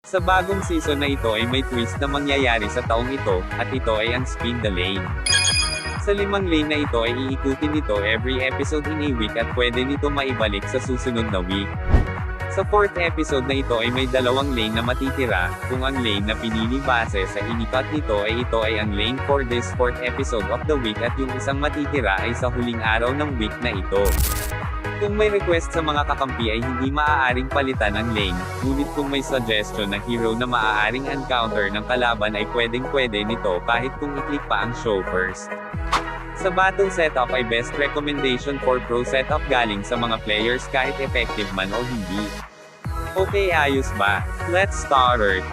Sa bagong season na ito ay may twist na mangyayari sa taong ito, at ito ay ang Spin the Lane. Sa 5 lane na ito ay iikutin nito every episode in a week at pwede nito maibalik sa susunod na week. Sa 4th episode na ito ay may 2 lane na matitira, kung ang lane na pinili base sa inikat nito ay ito ay ang lane for this 4th episode of the week at yung isang matitira ay sa huling araw ng week na ito. Kung may request sa mga kakampi ay hindi maaaring palitan ang lane, ngunit kung may suggestion na hero na maaaring encounter ng kalaban ay pwedeng-pwede nito kahit kung i-click pa ang show first. Sa battle setup ay best recommendation for pro setup galing sa mga players kahit effective man o hindi. Okay, ayos ba? Let's start!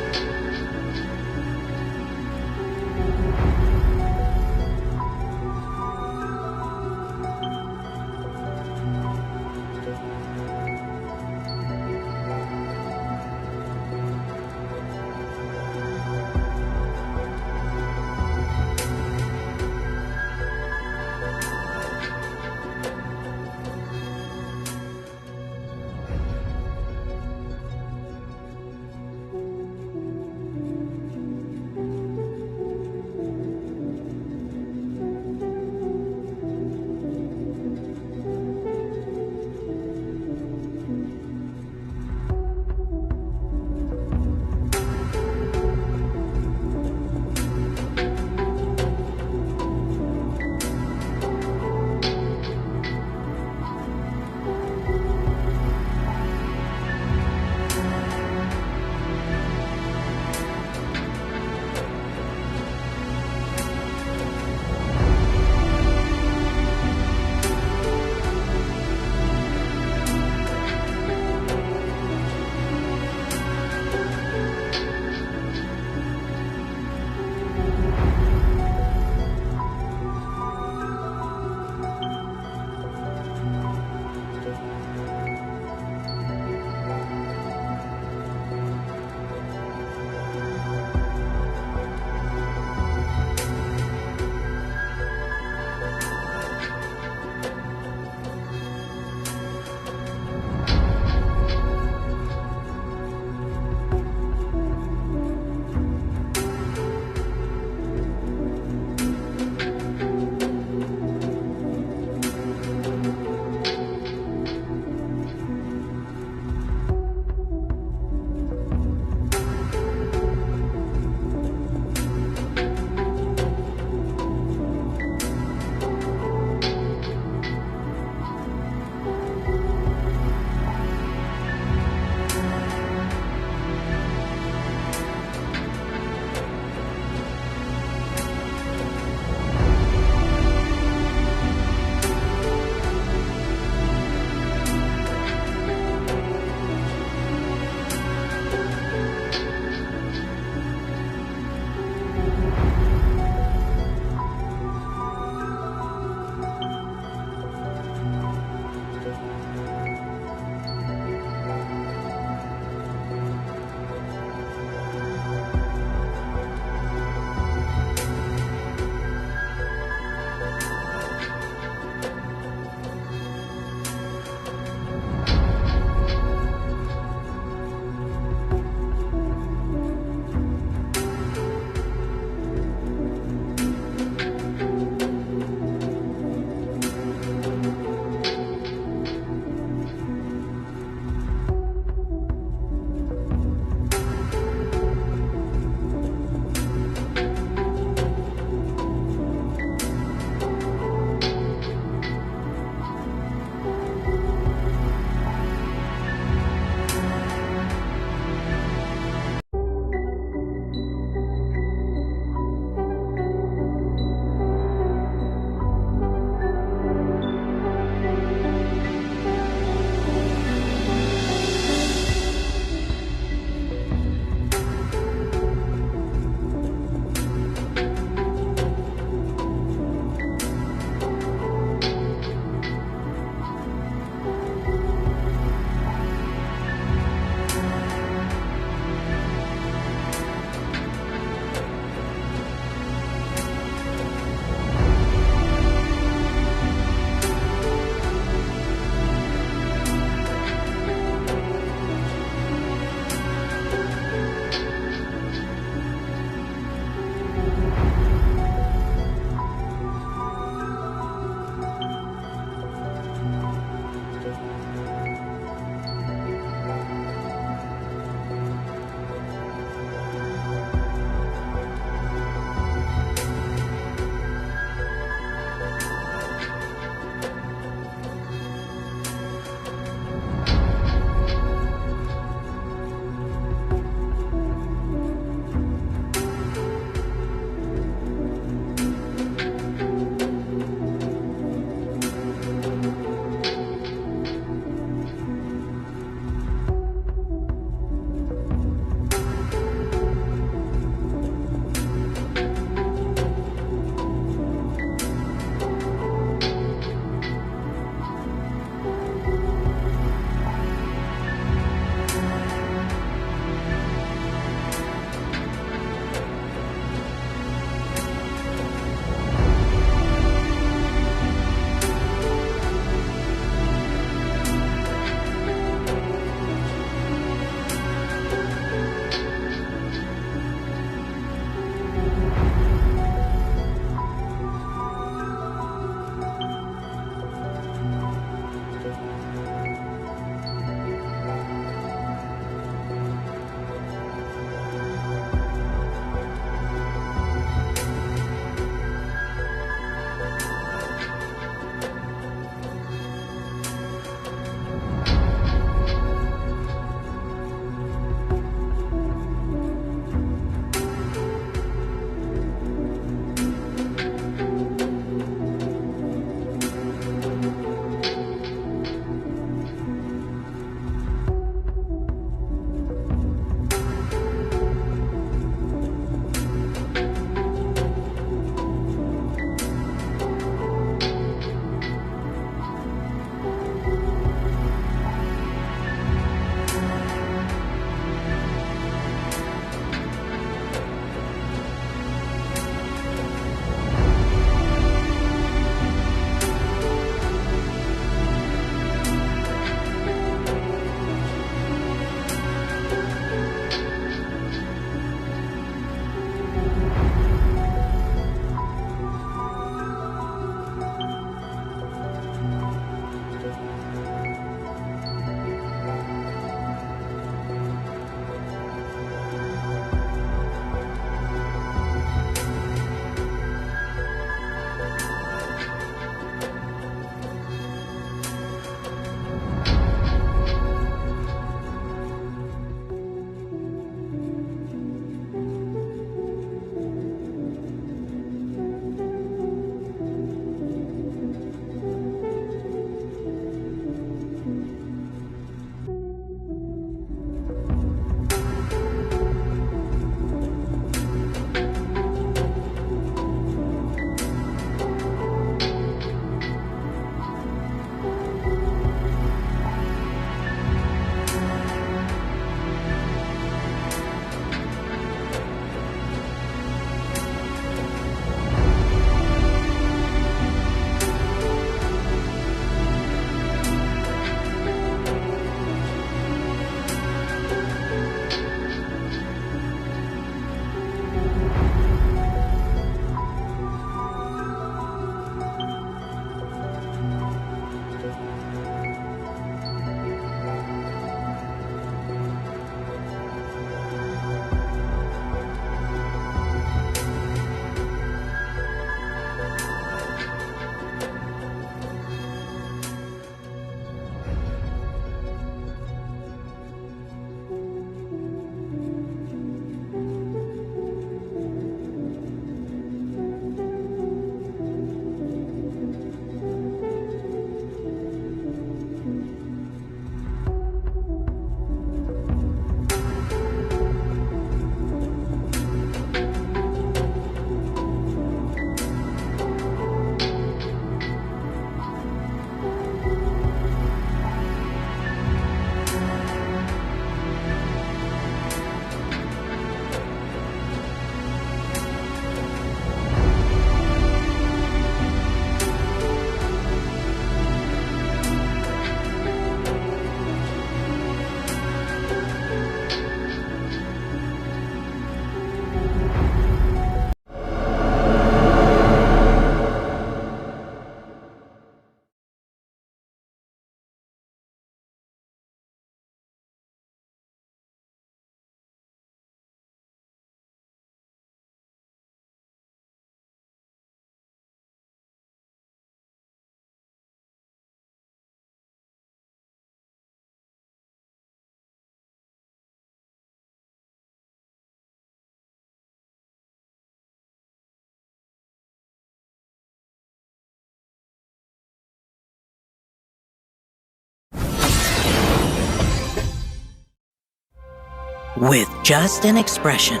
With just an expression,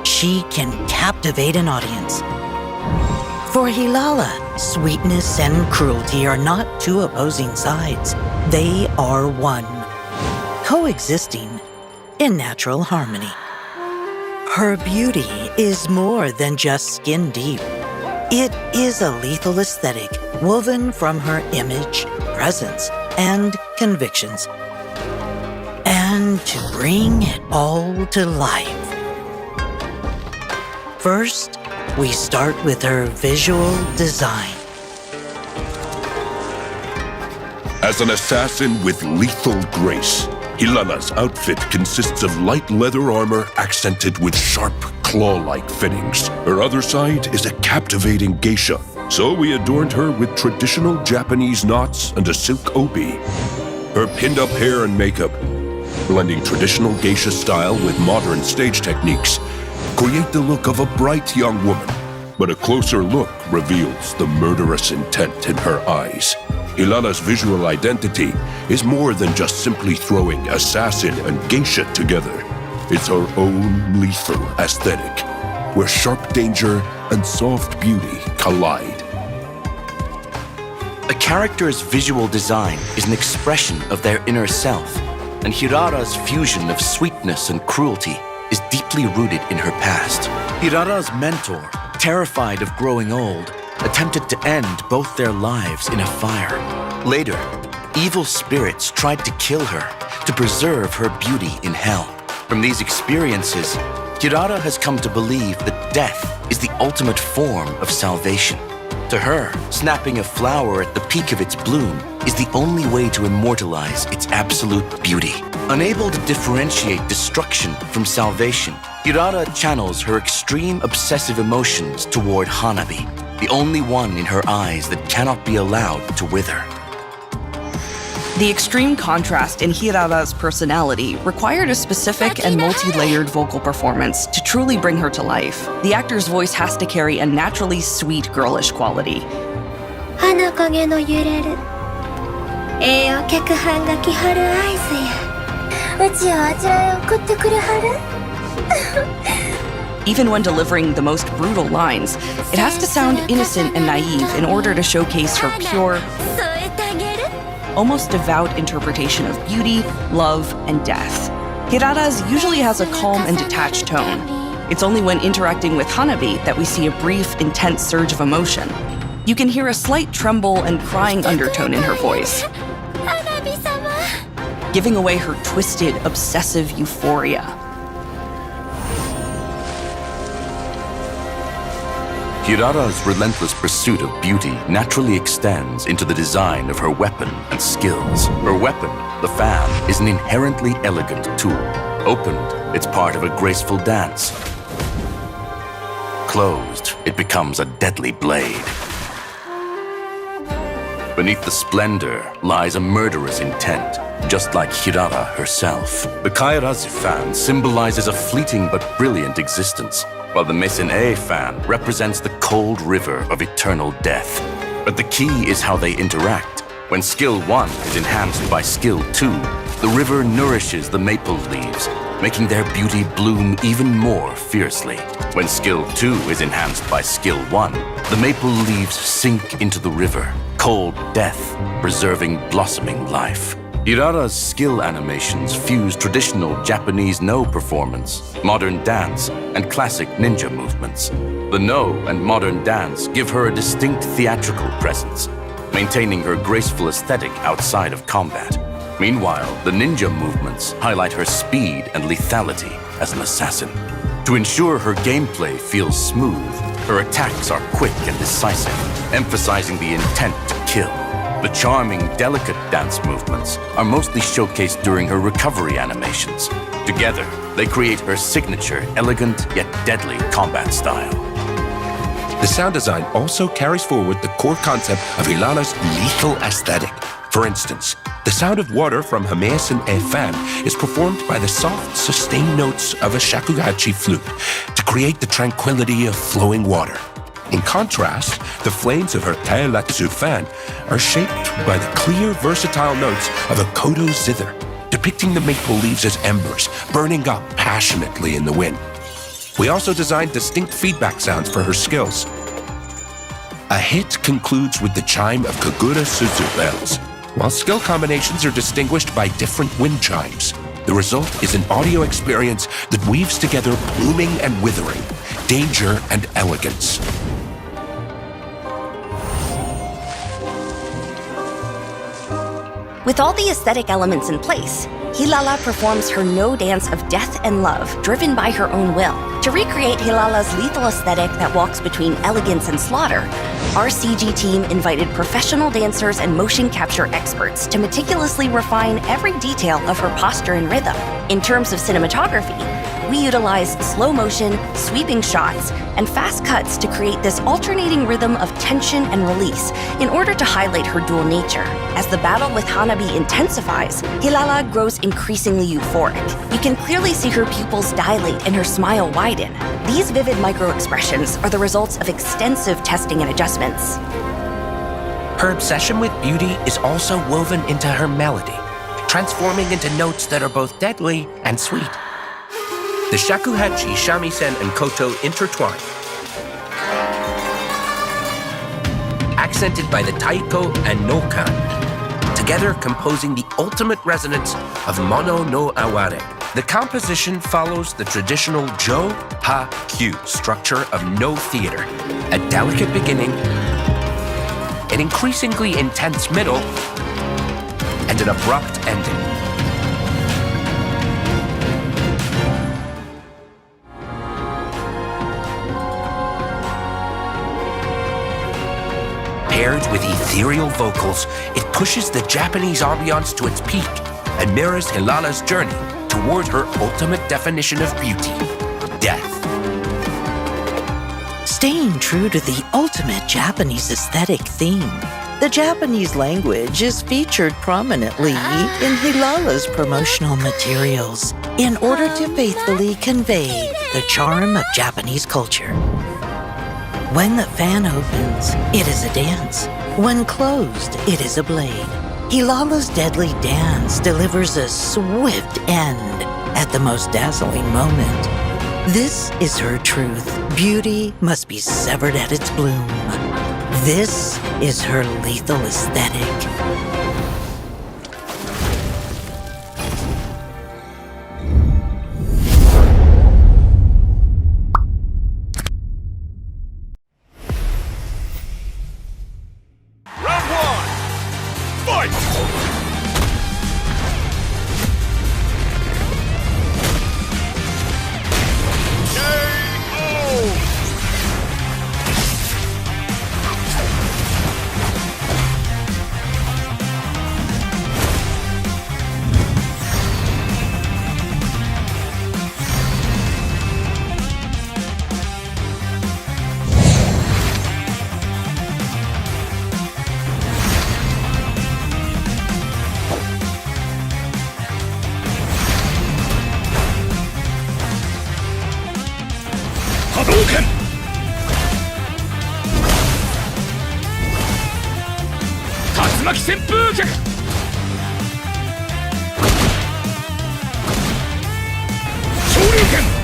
she can captivate an audience. For Hilala, sweetness and cruelty are not two opposing sides. They are one, coexisting in natural harmony. Her beauty is more than just skin deep. It is a lethal aesthetic woven from her image, presence, and convictions. And to bring it all to life. First, we start with her visual design. As an assassin with lethal grace, Hilala's outfit consists of light leather armor accented with sharp, claw-like fittings. Her other side is a captivating geisha, so we adorned her with traditional Japanese knots and a silk obi. Her pinned-up hair and makeup, blending traditional geisha style with modern stage techniques, create the look of a bright young woman. But a closer look reveals the murderous intent in her eyes. Hilala's visual identity is more than just simply throwing assassin and geisha together. It's her own lethal aesthetic, where sharp danger and soft beauty collide. A character's visual design is an expression of their inner self, and Hirara's fusion of sweetness and cruelty is deeply rooted in her past. Hirara's mentor, terrified of growing old, attempted to end both their lives in a fire. Later, evil spirits tried to kill her to preserve her beauty in hell. From these experiences, Hirara has come to believe that death is the ultimate form of salvation. To her, snapping a flower at the peak of its bloom is the only way to immortalize its absolute beauty. Unable to differentiate destruction from salvation, Hirara channels her extreme obsessive emotions toward Hanabi, the only one in her eyes that cannot be allowed to wither. The extreme contrast in Hirara's personality required a specific and multi-layered vocal performance to truly bring her to life. The actor's voice has to carry a naturally sweet, girlish quality. 花影の揺れる栄養客飯が来はる合図やうちをあちらへ送ってくれはる Even when delivering the most brutal lines, it has to sound innocent and naive in order to showcase her pure, almost devout interpretation of beauty, love, and death. Hirara's usually has a calm and detached tone. It's only when interacting with Hanabi that we see a brief, intense surge of emotion. You can hear a slight tremble and crying undertone in her voice, giving away her twisted, obsessive euphoria. Hirara's relentless pursuit of beauty naturally extends into the design of her weapon and skills. Her weapon, the fan, is an inherently elegant tool. Opened, it's part of a graceful dance. Closed, it becomes a deadly blade. Beneath the splendor lies a murderous intent, just like Hirara herself. The Kairazu fan symbolizes a fleeting but brilliant existence, while the Mesene fan represents the cold river of eternal death. But the key is how they interact. When skill 1 is enhanced by skill 2, the river nourishes the maple leaves, making their beauty bloom even more fiercely. When skill 2 is enhanced by skill 1, the maple leaves sink into the river, cold death, preserving blossoming life. Hirara's skill animations fuse traditional Japanese no performance, modern dance, and classic ninja movements. The no and modern dance give her a distinct theatrical presence, maintaining her graceful aesthetic outside of combat. Meanwhile, the ninja movements highlight her speed and lethality as an assassin. To ensure her gameplay feels smooth, her attacks are quick and decisive, emphasizing the intent to kill. The charming, delicate dance movements are mostly showcased during her recovery animations. Together, they create her signature, elegant yet deadly combat style. The sound design also carries forward the core concept of Hilala's lethal aesthetic. For instance, the sound of water from Hameasen E fan is performed by the soft, sustained notes of a shakuhachi flute to create the tranquility of flowing water. In contrast, the flames of her Taeratsu fan are shaped by the clear, versatile notes of a koto zither, depicting the maple leaves as embers, burning up passionately in the wind. We also designed distinct feedback sounds for her skills. A hit concludes with the chime of Kagura Suzu bells, while skill combinations are distinguished by different wind chimes. The result is an audio experience that weaves together blooming and withering, danger and elegance. With all the aesthetic elements in place, Hilala performs her no dance of death and love, driven by her own will. To recreate Hilala's lethal aesthetic that walks between elegance and slaughter, our CG team invited professional dancers and motion capture experts to meticulously refine every detail of her posture and rhythm. In terms of cinematography, we utilized slow motion, sweeping shots, and fast cuts to create this alternating rhythm of tension and release in order to highlight her dual nature. As the battle with Hanabi intensifies, Hilala grows increasingly euphoric. You can clearly see her pupils dilate and her smile widen. These vivid micro-expressions are the results of extensive testing and adjustments. Her obsession with beauty is also woven into her melody, transforming into notes that are both deadly and sweet. The shakuhachi, shamisen, and koto intertwine, accented by the taiko and nokan, together composing the ultimate resonance of mono no aware. The composition follows the traditional jo-ha-kyu structure of no theater, a delicate beginning, an increasingly intense middle, and an abrupt ending. Paired with ethereal vocals, it pushes the Japanese ambiance to its peak and mirrors Hilala's journey toward her ultimate definition of beauty, death. Staying true to the ultimate Japanese aesthetic theme, the Japanese language is featured prominently in Hilala's promotional materials in order to faithfully convey the charm of Japanese culture. When the fan opens, it is a dance. When closed, it is a blade. Hilala's deadly dance delivers a swift end at the most dazzling moment. This is her truth. Beauty must be severed at its bloom. This is her lethal aesthetic. Hadouken! 竜巻旋風脚昇竜拳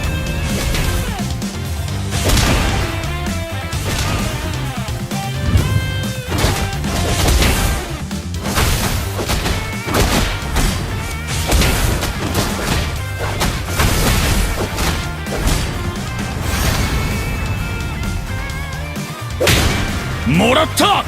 もらった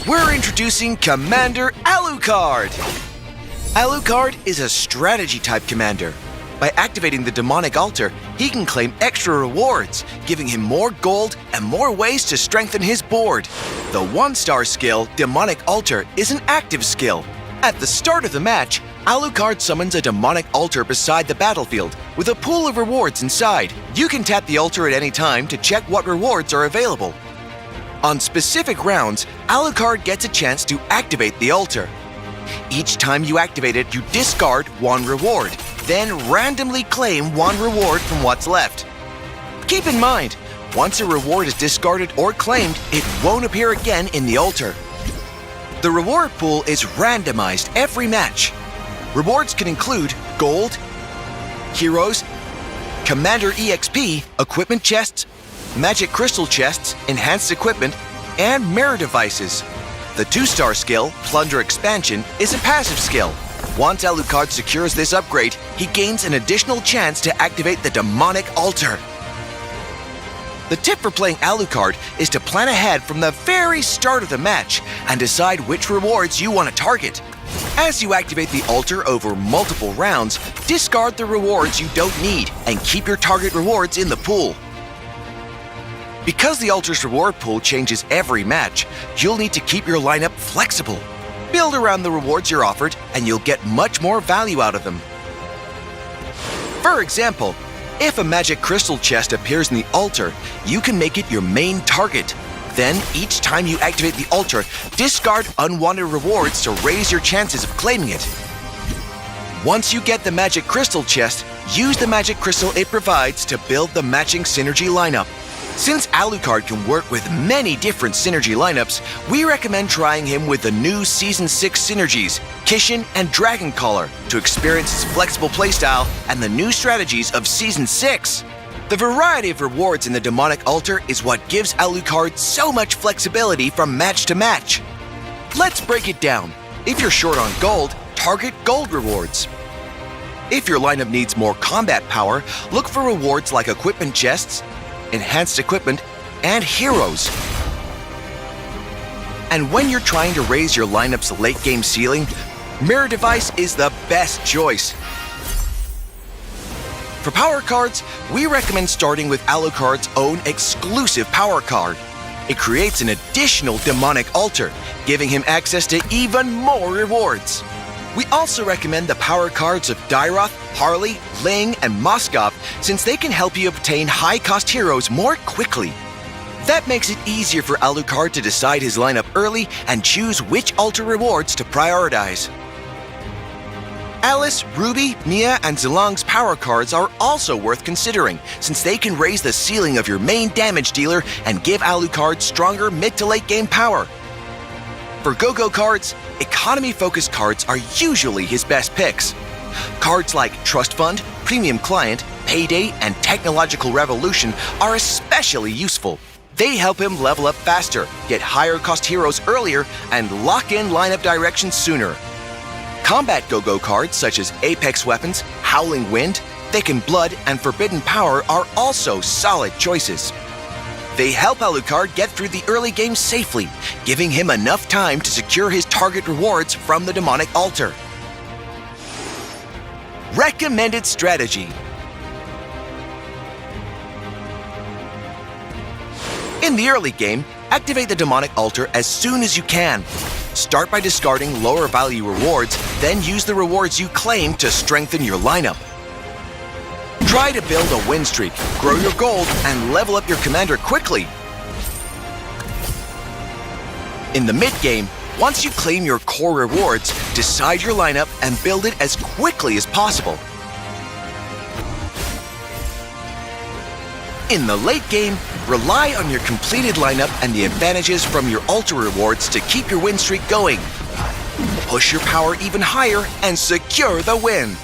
we're introducing Commander Alucard. Alucard is a strategy-type commander. By activating the demonic altar, he can claim extra rewards, giving him more gold and more ways to strengthen his board. The 1-star skill, Demonic Altar, is an active skill. At the start of the match, Alucard summons a demonic altar beside the battlefield with a pool of rewards inside. You can tap the altar at any time to check what rewards are available. On specific rounds, Alucard gets a chance to activate the altar. Each time you activate it, you discard 1 reward, then randomly claim 1 reward from what's left. Keep in mind, once a reward is discarded or claimed, it won't appear again in the altar. The reward pool is randomized every match. Rewards can include gold, heroes, Commander EXP, equipment chests, magic crystal chests, enhanced equipment, and mirror devices. The 2-star skill, Plunder Expansion, is a passive skill. Once Alucard secures this upgrade, he gains an additional chance to activate the demonic altar. The tip for playing Alucard is to plan ahead from the very start of the match and decide which rewards you want to target. As you activate the altar over multiple rounds, discard the rewards you don't need and keep your target rewards in the pool. Because the altar's reward pool changes every match, you'll need to keep your lineup flexible. Build around the rewards you're offered, and you'll get much more value out of them. For example, if a magic crystal chest appears in the altar, you can make it your main target. Then, each time you activate the altar, discard unwanted rewards to raise your chances of claiming it. Once you get the magic crystal chest, use the magic crystal it provides to build the matching synergy lineup. Since Alucard can work with many different synergy lineups, we recommend trying him with the new Season 6 synergies, Kishin and Dragoncaller, to experience his flexible playstyle and the new strategies of Season 6. The variety of rewards in the Demonic Altar is what gives Alucard so much flexibility from match to match. Let's break it down. If you're short on gold, target gold rewards. If your lineup needs more combat power, look for rewards like equipment chests, enhanced equipment, and heroes. And when you're trying to raise your lineup's late game ceiling, Mirror Device is the best choice. For power cards, we recommend starting with Alucard's own exclusive power card. It creates an additional demonic altar, giving him access to even more rewards. We also recommend the power cards of Dairoth, Harley, Ling, and Moskov, since they can help you obtain high-cost heroes more quickly. That makes it easier for Alucard to decide his lineup early and choose which altar rewards to prioritize. Alice, Ruby, Mia, and Zilong's power cards are also worth considering, since they can raise the ceiling of your main damage dealer and give Alucard stronger mid to late game power. For Go-Go cards, economy-focused cards are usually his best picks. Cards like Trust Fund, Premium Client, Payday, and Technological Revolution are especially useful. They help him level up faster, get higher-cost heroes earlier, and lock in lineup directions sooner. Combat Go-Go cards such as Apex Weapons, Howling Wind, Thickened Blood, and Forbidden Power are also solid choices. They help Alucard get through the early game safely, giving him enough time to secure his target rewards from the Demonic Altar. Recommended strategy. In the early game, activate the Demonic Altar as soon as you can. Start by discarding lower value rewards, then use the rewards you claim to strengthen your lineup. Try to build a win streak, grow your gold, and level up your commander quickly. In the mid-game, once you claim your core rewards, decide your lineup and build it as quickly as possible. In the late game, rely on your completed lineup and the advantages from your altar rewards to keep your win streak going. Push your power even higher and secure the win.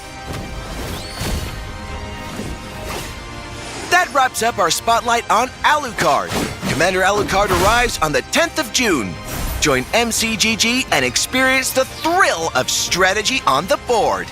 That wraps up our spotlight on Alucard. Commander Alucard arrives on the 10th of June. Join MCGG and experience the thrill of strategy on the board.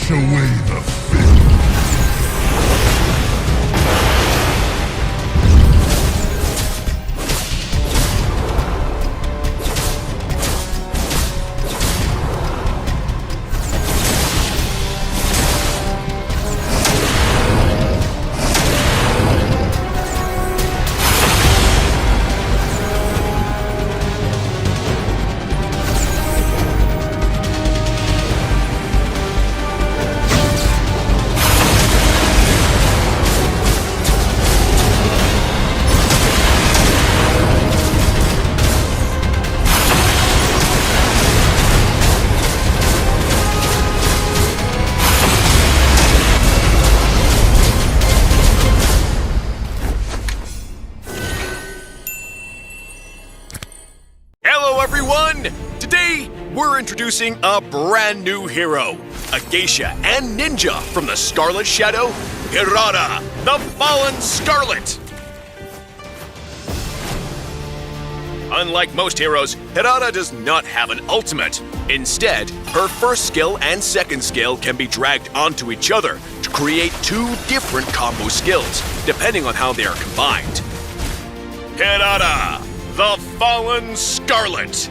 Dash away the fear. Hello everyone! Today, we're introducing a brand new hero, a geisha and ninja from the Scarlet Shadow, Hirata, the Fallen Scarlet! Unlike most heroes, Hirata does not have an ultimate. Instead, her first skill and second skill can be dragged onto each other to create two different combo skills, depending on how they are combined. Hirata, the Fallen Scarlet.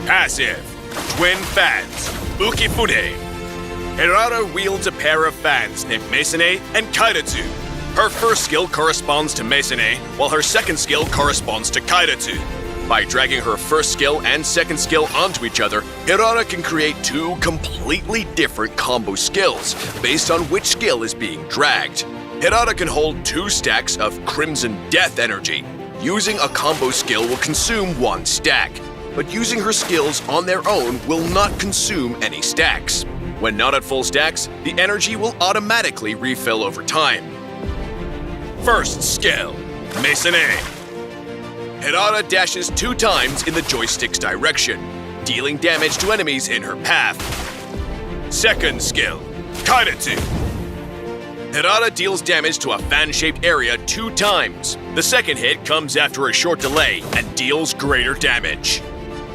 Passive, Twin Fans, Ukifune. Hirata wields a pair of fans named Mesene and Kairatsu. Her first skill corresponds to Mesene, while her second skill corresponds to Kairatsu. By dragging her first skill and second skill onto each other, Hirata can create two completely different combo skills based on which skill is being dragged. Hirata can hold 2 stacks of Crimson Death energy. Using a combo skill will consume 1 stack, but using her skills on their own will not consume any stacks. When not at full stacks, the energy will automatically refill over time. First skill, Mesene. Hirata dashes 2 times in the joystick's direction, dealing damage to enemies in her path. Second skill, Kairatsu. Hirata deals damage to a fan-shaped area 2 times. The second hit comes after a short delay and deals greater damage.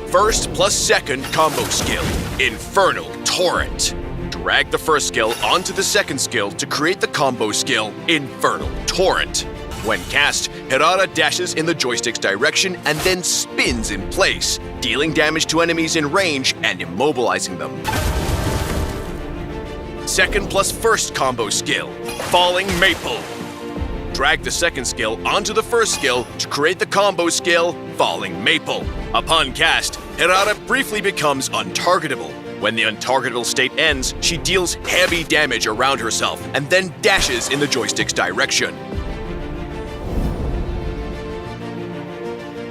First plus second combo skill, Infernal Torrent. Drag the first skill onto the second skill to create the combo skill, Infernal Torrent. When cast, Hirata dashes in the joystick's direction and then spins in place, dealing damage to enemies in range and immobilizing them. Second plus first combo skill, Falling Maple. Drag the second skill onto the first skill to create the combo skill, Falling Maple. Upon cast, Hirata briefly becomes untargetable. When the untargetable state ends, she deals heavy damage around herself and then dashes in the joystick's direction.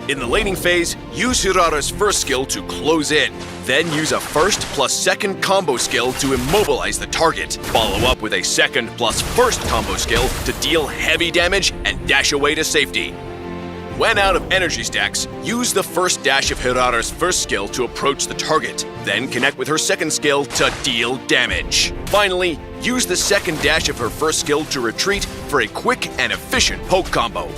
In the laning phase, use Hirata's first skill to close in, then use a first plus second combo skill to immobilize the target. Follow up with a second plus first combo skill to deal heavy damage and dash away to safety. When out of energy stacks, use the first dash of Hirata's first skill to approach the target, then connect with her second skill to deal damage. Finally, use the second dash of her first skill to retreat for a quick and efficient poke combo.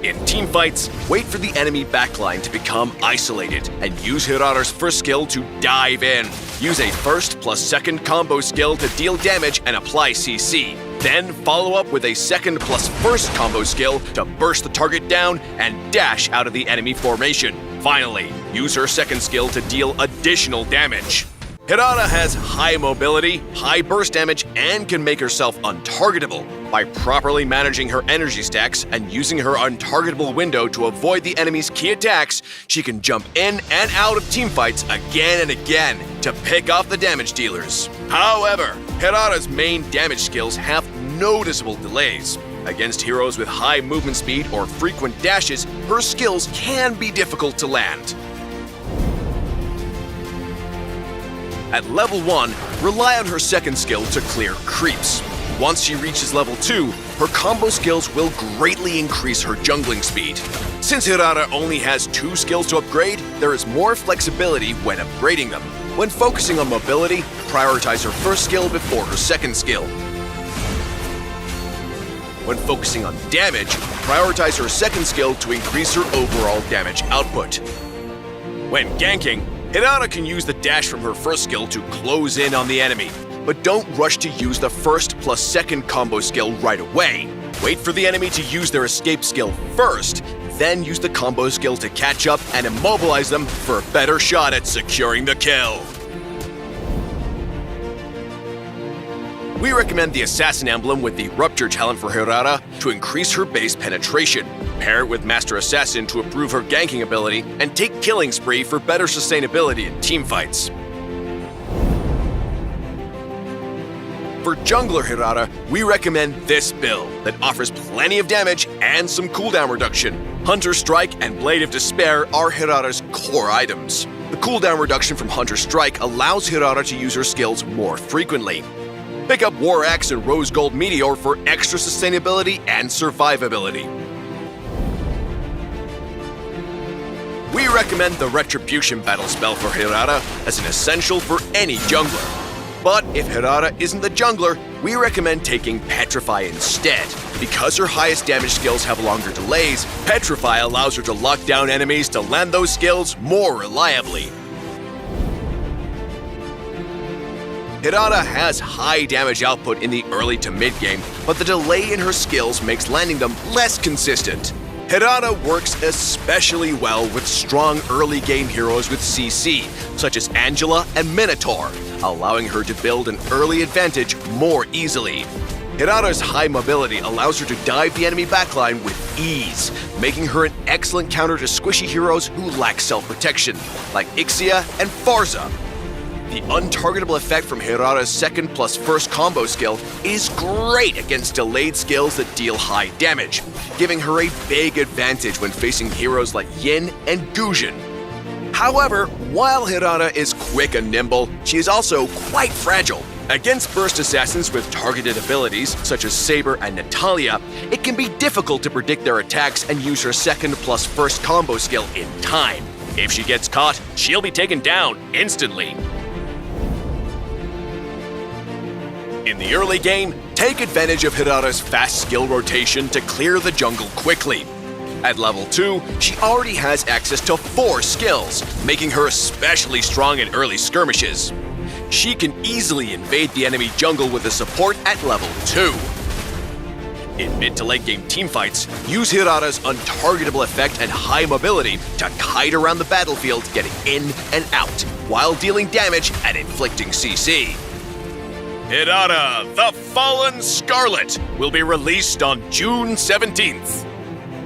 In teamfights, wait for the enemy backline to become isolated and use Hirata's first skill to dive in. Use a first plus second combo skill to deal damage and apply CC. Then follow up with a second plus first combo skill to burst the target down and dash out of the enemy formation. Finally, use her second skill to deal additional damage. Hirata has high mobility, high burst damage, and can make herself untargetable. By properly managing her energy stacks and using her untargetable window to avoid the enemy's key attacks, she can jump in and out of teamfights again and again to pick off the damage dealers. However, Hirata's main damage skills have noticeable delays. Against heroes with high movement speed or frequent dashes, her skills can be difficult to land. At level 1, rely on her second skill to clear creeps. Once she reaches level 2, her combo skills will greatly increase her jungling speed. Since Hirata only has 2 skills to upgrade, there is more flexibility when upgrading them. When focusing on mobility, prioritize her first skill before her second skill. When focusing on damage, prioritize her second skill to increase her overall damage output. When ganking, Hirata can use the dash from her first skill to close in on the enemy, but don't rush to use the first plus second combo skill right away. Wait for the enemy to use their escape skill first, then use the combo skill to catch up and immobilize them for a better shot at securing the kill. We recommend the Assassin Emblem with the Rupture talent for Hirata to increase her base penetration, pair it with Master Assassin to improve her ganking ability, and take Killing Spree for better sustainability in teamfights. For Jungler Hirata, we recommend this build that offers plenty of damage and some cooldown reduction. Hunter Strike and Blade of Despair are Hirata's core items. The cooldown reduction from Hunter Strike allows Hirata to use her skills more frequently. Pick up War Axe and Rose Gold Meteor for extra sustainability and survivability. We recommend the Retribution battle spell for Hirata as an essential for any jungler. But if Hirata isn't the jungler, we recommend taking Petrify instead. Because her highest damage skills have longer delays, Petrify allows her to lock down enemies to land those skills more reliably. Hirata has high damage output in the early to mid game, but the delay in her skills makes landing them less consistent. Hirata works especially well with strong early game heroes with CC, such as Angela and Minotaur, allowing her to build an early advantage more easily. Hirata's high mobility allows her to dive the enemy backline with ease, making her an excellent counter to squishy heroes who lack self-protection, like Ixia and Farza. The untargetable effect from Hirata's second plus first combo skill is great against delayed skills that deal high damage, giving her a big advantage when facing heroes like Yin and Gujin. However, while Hirata is quick and nimble, she is also quite fragile. Against burst assassins with targeted abilities, such as Saber and Natalia, it can be difficult to predict their attacks and use her second plus first combo skill in time. If she gets caught, she'll be taken down instantly. In the early game, take advantage of Hirata's fast skill rotation to clear the jungle quickly. At level 2, she already has access to 4 skills, making her especially strong in early skirmishes. She can easily invade the enemy jungle with a support at level 2. In mid to late game teamfights, use Hirata's untargetable effect and high mobility to kite around the battlefield, getting in and out, while dealing damage and inflicting CC. Hirata, the Fallen Scarlet, will be released on June 17th.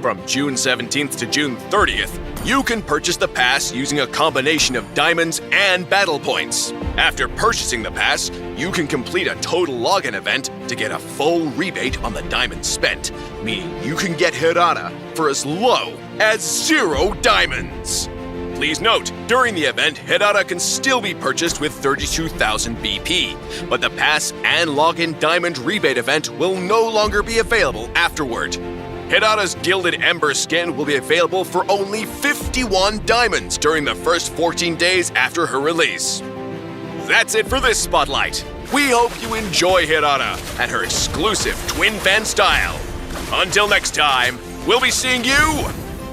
From June 17th to June 30th, you can purchase the pass using a combination of diamonds and battle points. After purchasing the pass, you can complete a total login event to get a full rebate on the diamonds spent, meaning you can get Hirata for as low as 0 diamonds. Please note, during the event, Hirata can still be purchased with 32,000 BP, but the pass and login diamond rebate event will no longer be available afterward. Hirata's Gilded Ember skin will be available for only 51 diamonds during the first 14 days after her release. That's it for this spotlight. We hope you enjoy Hirata and her exclusive twin fan style. Until next time, we'll be seeing you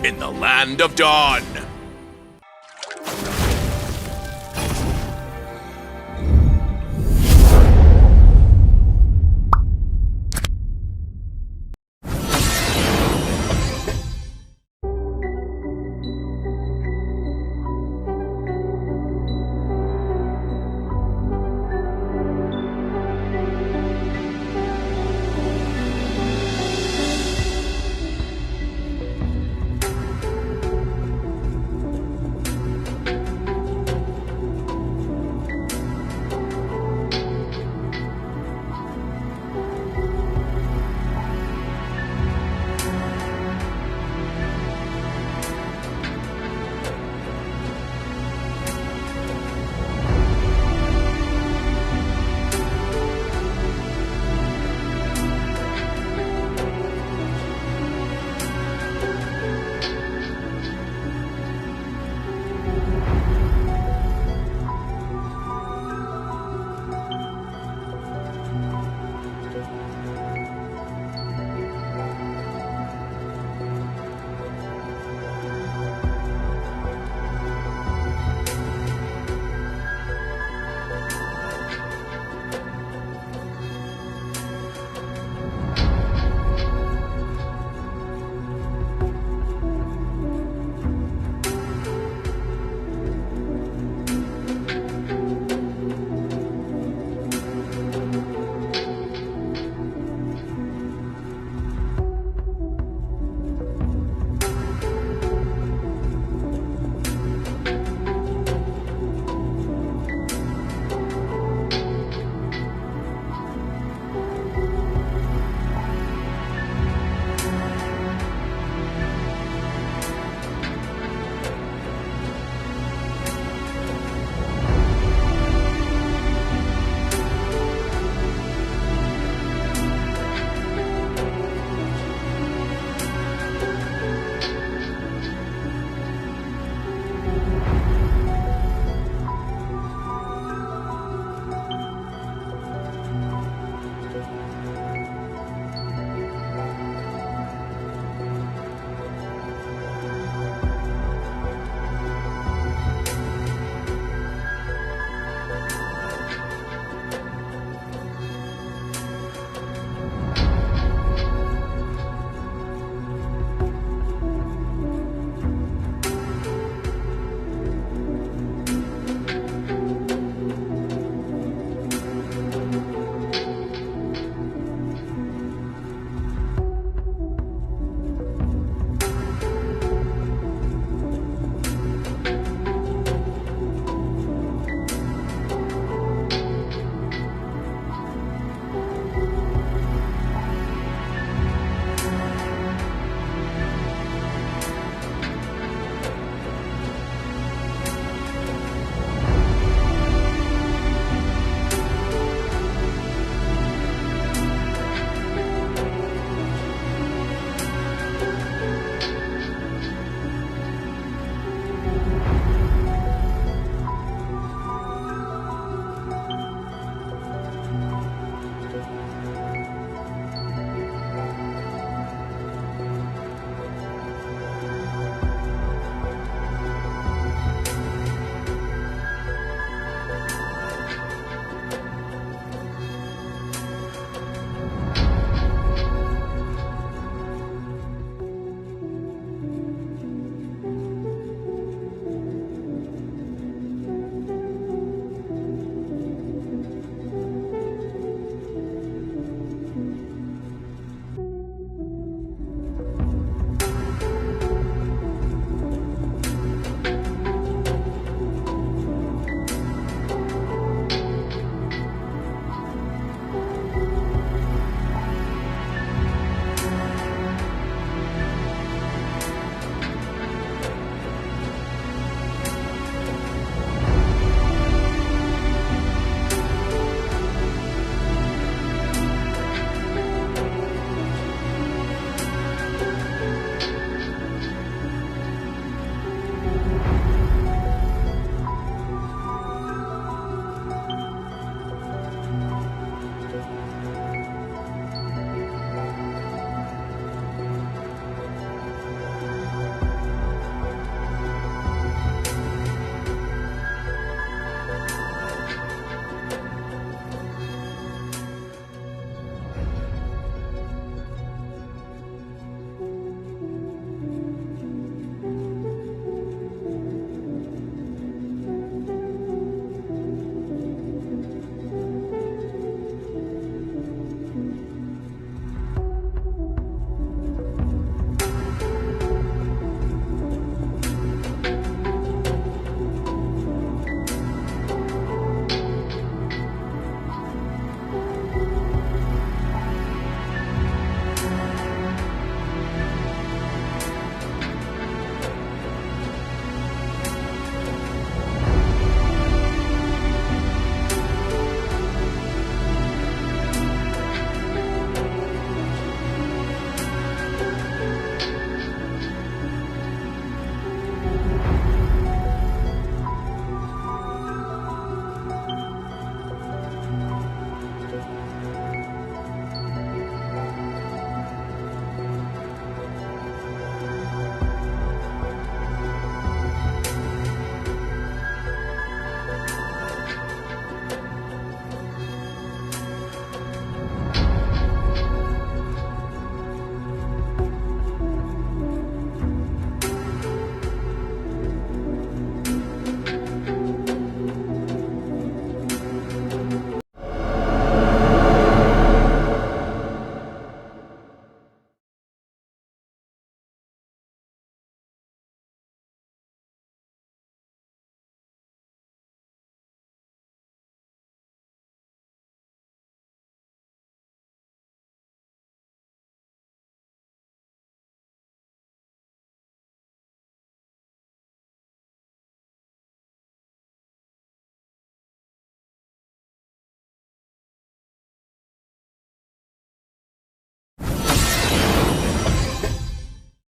in the Land of Dawn.